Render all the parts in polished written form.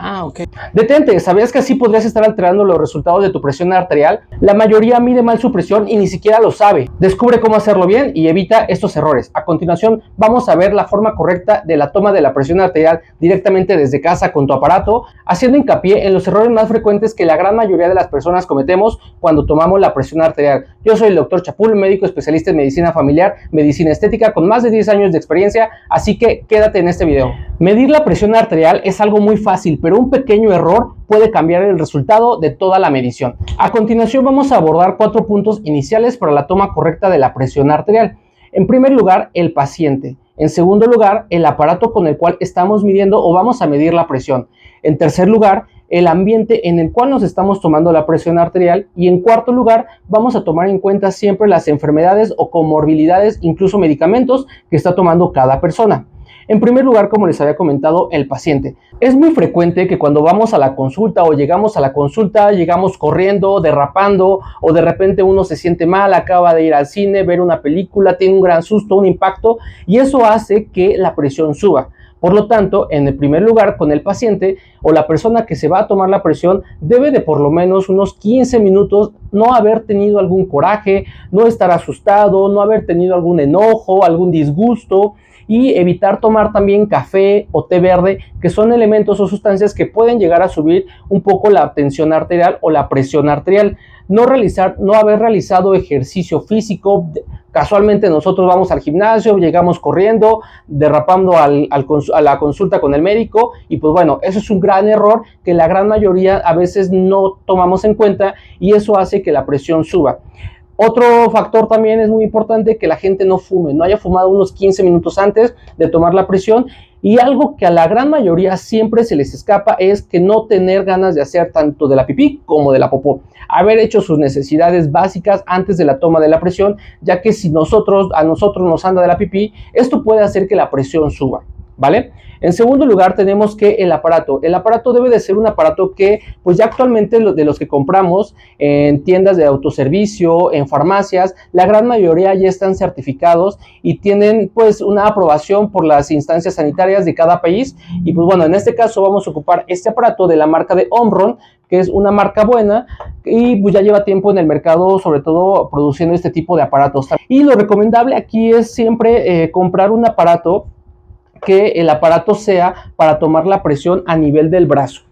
Ah, ok. Detente, ¿sabías que así podrías estar alterando los resultados de tu presión arterial? La mayoría mide mal su presión y ni siquiera lo sabe. Descubre cómo hacerlo bien y evita estos errores. A continuación, vamos a ver la forma correcta de la toma de la presión arterial directamente desde casa con tu aparato, haciendo hincapié en los errores más frecuentes que la gran mayoría de las personas cometemos cuando tomamos la presión arterial. Yo soy el Dr. Chapul, médico especialista en medicina familiar, medicina estética, con más de 10 años de experiencia, así que quédate en este video. Medir la presión arterial es algo muy fácil, pero un pequeño error puede cambiar el resultado de toda la medición. A continuación vamos a abordar 4 puntos iniciales para la toma correcta de la presión arterial. En primer lugar, el paciente. En segundo lugar, el aparato con el cual estamos midiendo o vamos a medir la presión. En tercer lugar, el ambiente en el cual nos estamos tomando la presión arterial. Y en cuarto lugar, vamos a tomar en cuenta siempre las enfermedades o comorbilidades, incluso medicamentos que está tomando cada persona. En primer lugar, como les había comentado, el paciente. Es muy frecuente que cuando vamos a la consulta o llegamos a la consulta, llegamos corriendo, derrapando, o de repente uno se siente mal, acaba de ir al cine, ver una película, tiene un gran susto, un impacto, y eso hace que la presión suba. Por lo tanto, en el primer lugar, con el paciente o la persona que se va a tomar la presión, debe de por lo menos unos 15 minutos no haber tenido algún coraje, no estar asustado, no haber tenido algún enojo, algún disgusto, y evitar tomar también café o té verde, que son elementos o sustancias que pueden llegar a subir un poco la tensión arterial o la presión arterial. No haber realizado ejercicio físico. Casualmente nosotros vamos al gimnasio, llegamos corriendo, derrapando a la consulta con el médico, y pues bueno, eso es un gran error que la gran mayoría a veces no tomamos en cuenta, y eso hace que la presión suba. Otro factor también es muy importante, que la gente no fume, no haya fumado unos 15 minutos antes de tomar la presión. Y algo que a la gran mayoría siempre se les escapa es que no tener ganas de hacer tanto de la pipí como de la popó. Haber hecho sus necesidades básicas antes de la toma de la presión, ya que si a nosotros nos anda de la pipí, esto puede hacer que la presión suba, ¿vale? En segundo lugar, tenemos que el aparato. El aparato debe de ser un aparato que, pues ya actualmente de los que compramos en tiendas de autoservicio, en farmacias, la gran mayoría ya están certificados y tienen pues una aprobación por las instancias sanitarias de cada país. Y pues bueno, en este caso vamos a ocupar este aparato de la marca de Omron, que es una marca buena y pues ya lleva tiempo en el mercado, sobre todo produciendo este tipo de aparatos. Y lo recomendable aquí es siempre comprar un aparato que el aparato sea para tomar la presión a nivel del brazo.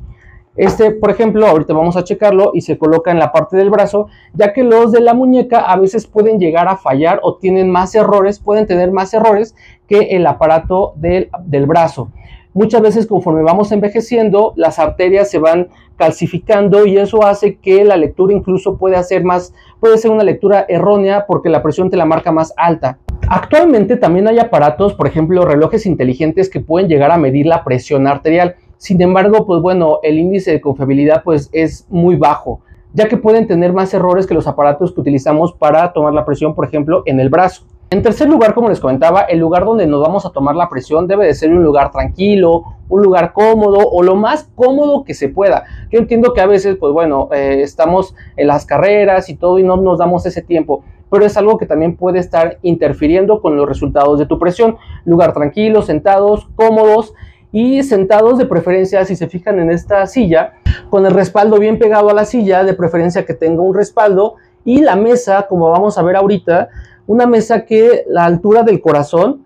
Por ejemplo, ahorita vamos a checarlo y se coloca en la parte del brazo, ya que los de la muñeca a veces pueden llegar a fallar o pueden tener más errores que el aparato del brazo. Muchas veces, conforme vamos envejeciendo, las arterias se van calcificando y eso hace que la lectura incluso puede ser una lectura errónea, porque la presión te la marca más alta. Actualmente también hay aparatos, por ejemplo, relojes inteligentes, que pueden llegar a medir la presión arterial. Sin embargo, pues bueno, el índice de confiabilidad pues es muy bajo, ya que pueden tener más errores que los aparatos que utilizamos para tomar la presión, por ejemplo, en el brazo. En tercer lugar, como les comentaba, el lugar donde nos vamos a tomar la presión debe de ser un lugar tranquilo, un lugar cómodo o lo más cómodo que se pueda. Yo entiendo que a veces, pues bueno, estamos en las carreras y todo y no nos damos ese tiempo, pero es algo que también puede estar interfiriendo con los resultados de tu presión. Lugar tranquilo, sentados, cómodos, y sentados de preferencia, si se fijan en esta silla, con el respaldo bien pegado a la silla, de preferencia que tenga un respaldo, y la mesa, como vamos a ver ahorita, una mesa que la altura del corazón,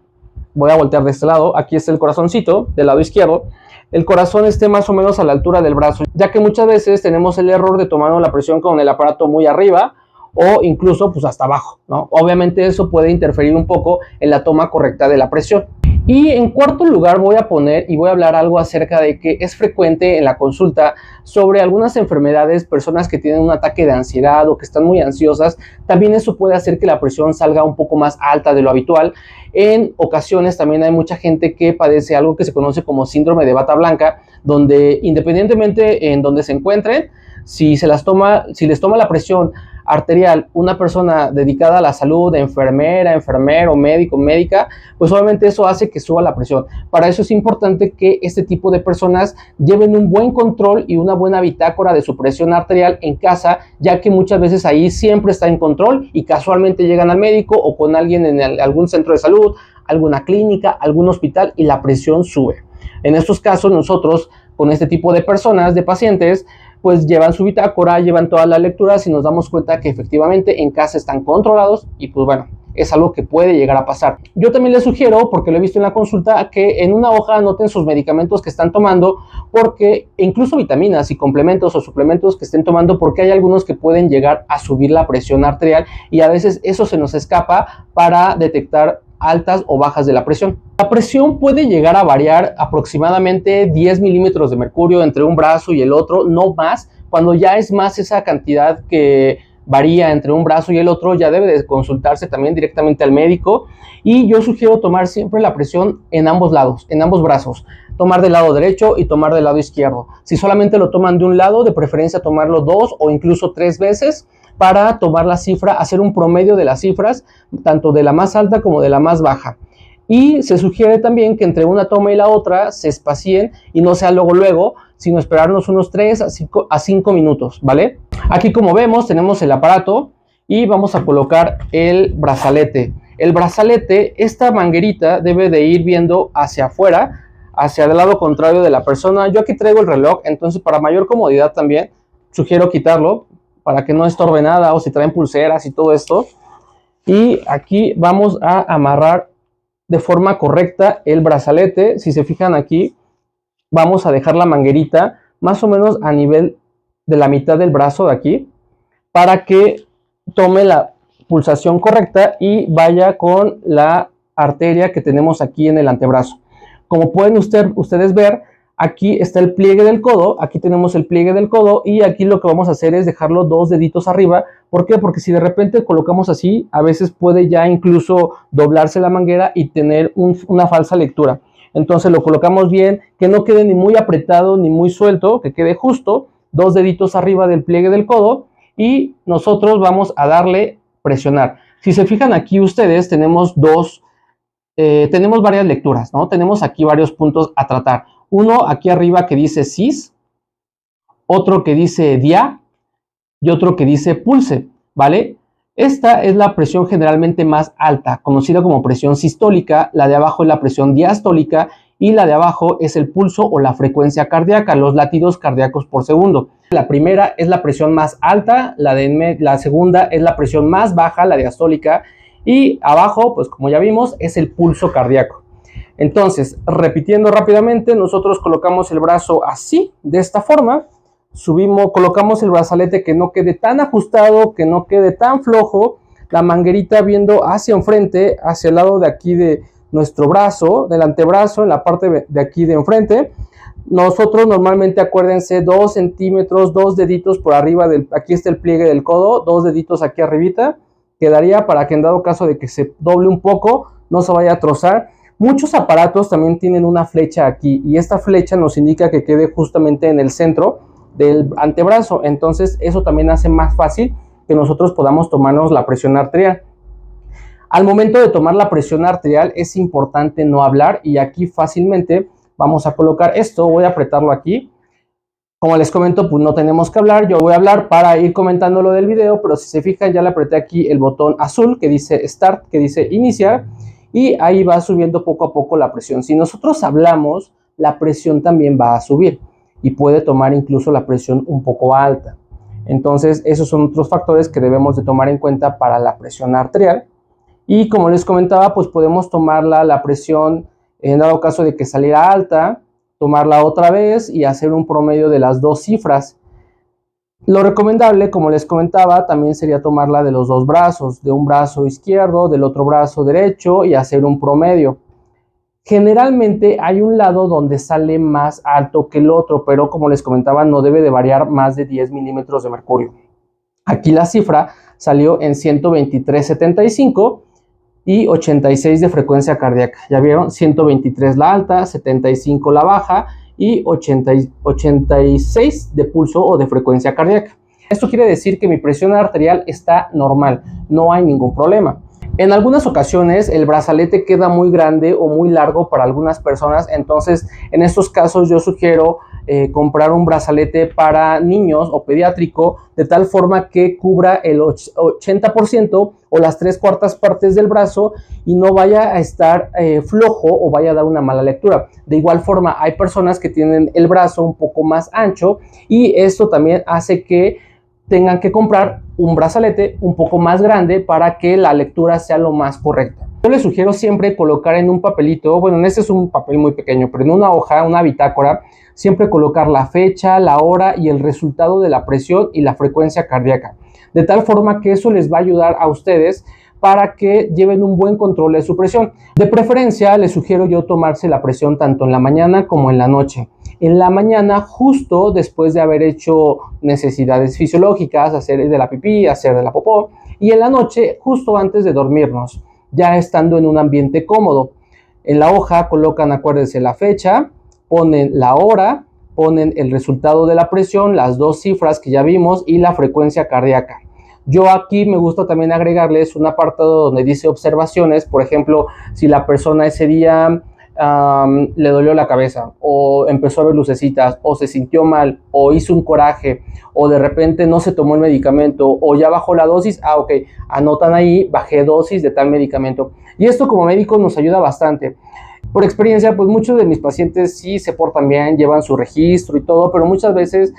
voy a voltear de este lado, aquí está el corazoncito, del lado izquierdo, el corazón esté más o menos a la altura del brazo, ya que muchas veces tenemos el error de tomar la presión con el aparato muy arriba, o incluso pues hasta abajo, ¿no? Obviamente eso puede interferir un poco en la toma correcta de la presión. Y en cuarto lugar voy a hablar algo acerca de que es frecuente en la consulta sobre algunas enfermedades, personas que tienen un ataque de ansiedad o que están muy ansiosas. También eso puede hacer que la presión salga un poco más alta de lo habitual. En ocasiones también hay mucha gente que padece algo que se conoce como síndrome de bata blanca, donde independientemente en donde se encuentren, si les toma la presión arterial una persona dedicada a la salud, enfermera, enfermero, médico, médica, pues obviamente eso hace que suba la presión. Para eso es importante que este tipo de personas lleven un buen control y una buena bitácora de su presión arterial en casa, ya que muchas veces ahí siempre está en control y casualmente llegan al médico o con alguien en algún centro de salud, alguna clínica, algún hospital, y la presión sube. En estos casos nosotros con este tipo de personas, de pacientes, pues llevan su bitácora, llevan todas las lecturas y nos damos cuenta que efectivamente en casa están controlados y pues bueno, es algo que puede llegar a pasar. Yo también les sugiero, porque lo he visto en la consulta, que en una hoja anoten sus medicamentos que están tomando, porque incluso vitaminas y complementos o suplementos que estén tomando, porque hay algunos que pueden llegar a subir la presión arterial y a veces eso se nos escapa para detectar altas o bajas de la presión. La presión puede llegar a variar aproximadamente 10 milímetros de mercurio entre un brazo y el otro, no más. Cuando ya es más esa cantidad que varía entre un brazo y el otro, ya debe de consultarse también directamente al médico. Y yo sugiero tomar siempre la presión en ambos lados, en ambos brazos. Tomar del lado derecho y tomar del lado izquierdo. Si solamente lo toman de un lado, de preferencia tomarlo 2 o incluso 3 veces para tomar la cifra, hacer un promedio de las cifras, tanto de la más alta como de la más baja. Y se sugiere también que entre una toma y la otra se espacien y no sea luego, sino esperarnos unos 3 a 5 minutos, ¿vale? Aquí, como vemos, tenemos el aparato y vamos a colocar el brazalete. El brazalete, esta manguerita debe de ir viendo hacia afuera, hacia el lado contrario de la persona. Yo aquí traigo el reloj, entonces para mayor comodidad también sugiero quitarlo para que no estorbe nada, o si traen pulseras y todo esto. Y aquí vamos a amarrar de forma correcta el brazalete. Si se fijan aquí, vamos a dejar la manguerita más o menos a nivel de la mitad del brazo de aquí, para que tome la pulsación correcta y vaya con la arteria que tenemos aquí en el antebrazo. Como pueden ustedes ver, aquí está el pliegue del codo, aquí tenemos el pliegue del codo y aquí lo que vamos a hacer es dejarlo 2 deditos arriba. ¿Por qué? Porque si de repente colocamos así, a veces puede ya incluso doblarse la manguera y tener una falsa lectura. Entonces lo colocamos bien, que no quede ni muy apretado ni muy suelto, que quede justo, 2 deditos arriba del pliegue del codo y nosotros vamos a darle presionar. Si se fijan aquí ustedes, tenemos varias lecturas, ¿no? Tenemos aquí varios puntos a tratar. Uno aquí arriba que dice cis, otro que dice dia y otro que dice pulse, ¿vale? Esta es la presión generalmente más alta, conocida como presión sistólica. La de abajo es la presión diastólica y la de abajo es el pulso o la frecuencia cardíaca, los latidos cardíacos por segundo. La primera es la presión más alta, la segunda es la presión más baja, la diastólica, y abajo, pues como ya vimos, es el pulso cardíaco. Entonces, repitiendo rápidamente, nosotros colocamos el brazo así, de esta forma, subimos, colocamos el brazalete que no quede tan ajustado, que no quede tan flojo, la manguerita viendo hacia enfrente, hacia el lado de aquí de nuestro brazo, del antebrazo, en la parte de aquí de enfrente. Nosotros normalmente, acuérdense, 2 centímetros, 2 deditos por arriba aquí está el pliegue del codo, 2 deditos aquí arribita, quedaría para que en dado caso de que se doble un poco, no se vaya a trozar. Muchos aparatos también tienen una flecha aquí y esta flecha nos indica que quede justamente en el centro del antebrazo, entonces eso también hace más fácil que nosotros podamos tomarnos la presión arterial. Al momento de tomar la presión arterial es importante no hablar y aquí fácilmente vamos a colocar esto, voy a apretarlo aquí. Como les comento, pues no tenemos que hablar, yo voy a hablar para ir comentando lo del video, pero si se fijan ya le apreté aquí el botón azul que dice Start, que dice Iniciar, y ahí va subiendo poco a poco la presión. Si nosotros hablamos, la presión también va a subir y puede tomar incluso la presión un poco alta. Entonces esos son otros factores que debemos de tomar en cuenta para la presión arterial. Y como les comentaba, pues podemos tomarla la presión en dado caso de que saliera alta, tomarla otra vez y hacer un promedio de las 2 cifras. Lo recomendable, como les comentaba, también sería tomarla de los 2 brazos, de un brazo izquierdo, del otro brazo derecho y hacer un promedio. Generalmente hay un lado donde sale más alto que el otro, pero como les comentaba, no debe de variar más de 10 milímetros de mercurio. Aquí la cifra salió en 123,75 y 86 de frecuencia cardíaca. Ya vieron, 123 la alta, 75 la baja y 86 de pulso o de frecuencia cardíaca. Esto quiere decir que mi presión arterial está normal, no hay ningún problema. En algunas ocasiones el brazalete queda muy grande o muy largo para algunas personas, entonces en estos casos yo sugiero comprar un brazalete para niños o pediátrico de tal forma que cubra el 80% o las 3/4 partes del brazo y no vaya a estar flojo o vaya a dar una mala lectura. De igual forma, hay personas que tienen el brazo un poco más ancho y esto también hace que tengan que comprar un brazalete un poco más grande para que la lectura sea lo más correcta. Yo les sugiero siempre colocar en un papelito, bueno, este es un papel muy pequeño, pero en una hoja, una bitácora, siempre colocar la fecha, la hora y el resultado de la presión y la frecuencia cardíaca. De tal forma que eso les va a ayudar a ustedes para que lleven un buen control de su presión. De preferencia, les sugiero yo tomarse la presión tanto en la mañana como en la noche. En la mañana, justo después de haber hecho necesidades fisiológicas, hacer de la pipí, hacer de la popó, y en la noche, justo antes de dormirnos, ya estando en un ambiente cómodo. En la hoja colocan, acuérdense, la fecha, ponen la hora, ponen el resultado de la presión, las 2 cifras que ya vimos y la frecuencia cardíaca. Yo aquí me gusta también agregarles un apartado donde dice observaciones, por ejemplo, si la persona ese día le dolió la cabeza o empezó a ver lucecitas o se sintió mal o hizo un coraje o de repente no se tomó el medicamento o ya bajó la dosis, ok, anotan ahí, bajé dosis de tal medicamento. Y esto como médico nos ayuda bastante. Por experiencia, pues muchos de mis pacientes sí se portan bien, llevan su registro y todo, pero muchas veces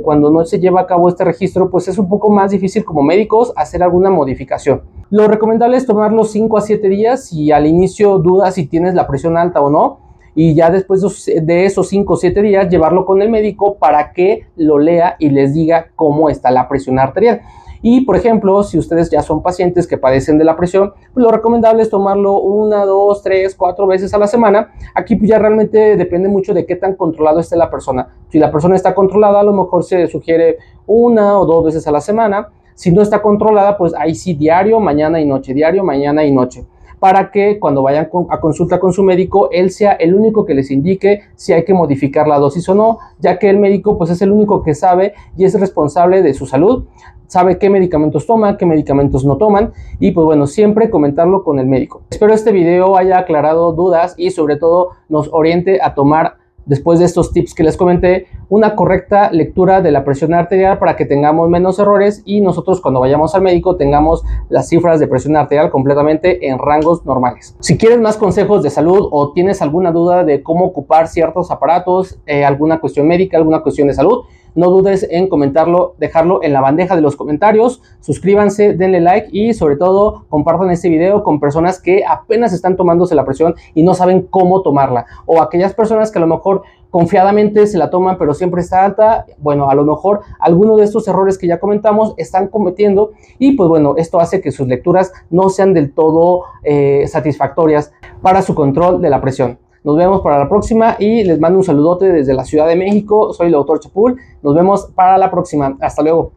cuando no se lleva a cabo este registro, pues es un poco más difícil como médicos hacer alguna modificación. Lo recomendable es tomarlo 5 a 7 días y al inicio dudas si tienes la presión alta o no, y ya después de esos 5 o 7 días llevarlo con el médico para que lo lea y les diga cómo está la presión arterial. Y, por ejemplo, si ustedes ya son pacientes que padecen de la presión, pues lo recomendable es tomarlo 1, 2, 3, 4 veces a la semana. Aquí pues ya realmente depende mucho de qué tan controlado esté la persona. Si la persona está controlada, a lo mejor se sugiere 1 o 2 veces a la semana. Si no está controlada, pues ahí sí diario, mañana y noche, diario, mañana y noche, para que cuando vayan a consulta con su médico, él sea el único que les indique si hay que modificar la dosis o no, ya que el médico pues es el único que sabe y es responsable de su salud, sabe qué medicamentos toma, qué medicamentos no toman y pues bueno, siempre comentarlo con el médico. Espero este video haya aclarado dudas y sobre todo nos oriente a tomar, después de estos tips que les comenté, una correcta lectura de la presión arterial para que tengamos menos errores y nosotros cuando vayamos al médico tengamos las cifras de presión arterial completamente en rangos normales. Si quieres más consejos de salud o tienes alguna duda de cómo ocupar ciertos aparatos, alguna cuestión médica, alguna cuestión de salud, no dudes en comentarlo, dejarlo en la bandeja de los comentarios, suscríbanse, denle like y sobre todo compartan este video con personas que apenas están tomándose la presión y no saben cómo tomarla, o aquellas personas que a lo mejor confiadamente se la toman pero siempre está alta. Bueno, a lo mejor alguno de estos errores que ya comentamos están cometiendo y pues bueno, esto hace que sus lecturas no sean del todo satisfactorias para su control de la presión. Nos vemos para la próxima y les mando un saludote desde la Ciudad de México. Soy el Dr. Chapul. Nos vemos para la próxima. Hasta luego.